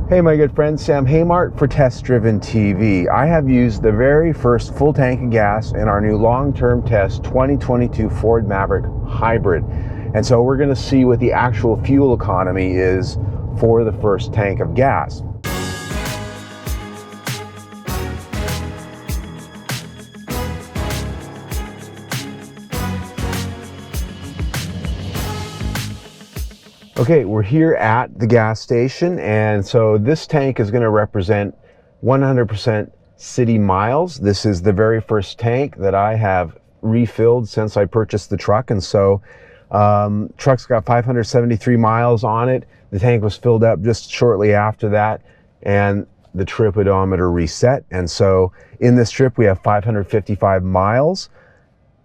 Hey my good friend, Sam Haymart for Test Driven TV. I have used the very first full tank of gas in our new long-term test 2022 Ford Maverick Hybrid. And so we're going to see what the actual fuel economy is for the first tank of gas. Okay, we're here at the gas station, and so this tank is going to represent 100% city miles. This is the very first tank that I have refilled since I purchased the truck, and so truck's got 573 miles on it. The tank was filled up just shortly after that, and the trip odometer reset. And so in this trip we have 555 miles.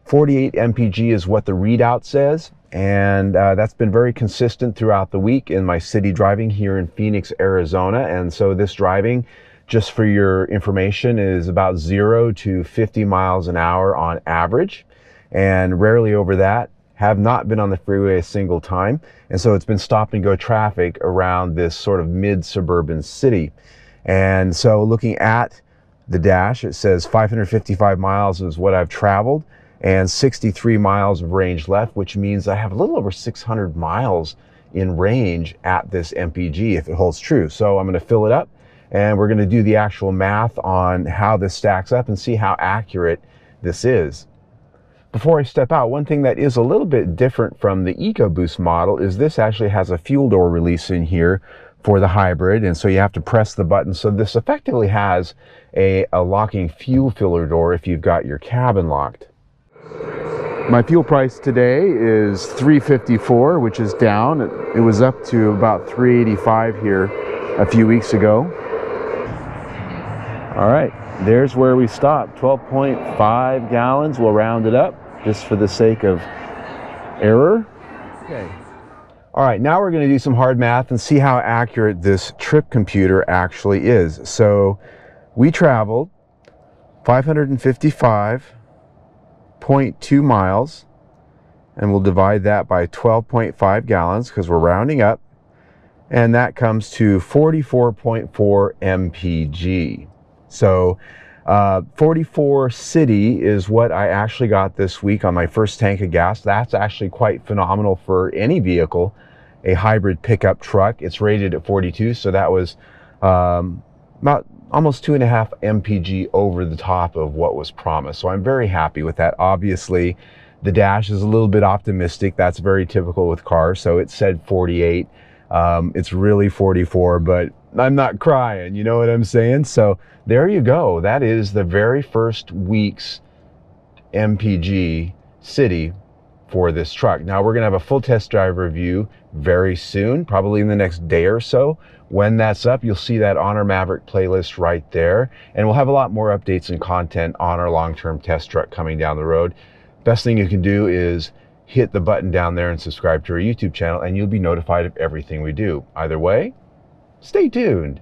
48 MPG is what the readout says, and that's been very consistent throughout the week in my city driving here in Phoenix, Arizona. And so this driving, just for your information, is about 0 to 50 miles an hour on average, and rarely over that. Have not been on the freeway a single time, and so it's been stop and go traffic around this sort of mid-suburban city. And so looking at the dash, it says 555 miles is what I've traveled, and 63 miles of range left, which means I have a little over 600 miles in range at this MPG if it holds true. So I'm going to fill it up, and we're going to do the actual math on how this stacks up and see how accurate this is. Before I step out, one thing that is a little bit different from the EcoBoost model is this actually has a fuel door release in here for the hybrid, and so you have to press the button. So this effectively has a locking fuel filler door if you've got your cabin locked. My fuel price today is $3.54, which is down. It was up to about $3.85 here a few weeks ago. All right, there's where we stopped. 12.5 gallons. We'll round it up just for the sake of error. Okay. All right, now we're going to do some hard math and see how accurate this trip computer actually is. So we traveled 555.2 miles, and we'll divide that by 12.5 gallons because we're rounding up, and that comes to 44.4 MPG. So 44 city is what I actually got this week on my first tank of gas. That's actually quite phenomenal for any vehicle, a hybrid pickup truck. It's rated at 42, so that was about almost 2.5 MPG over the top of what was promised. So I'm very happy with that. Obviously, the dash is a little bit optimistic. That's very typical with cars. So it said 48. It's really 44, but I'm not crying. You know what I'm saying? So there you go. That is the very first week's MPG city for this truck. Now we're going to have a full test drive review very soon, probably in the next day or so. When that's up, you'll see that on our Maverick playlist right there. And we'll have a lot more updates and content on our long-term test truck coming down the road. Best thing you can do is hit the button down there and subscribe to our YouTube channel, and you'll be notified of everything we do. Either way, stay tuned.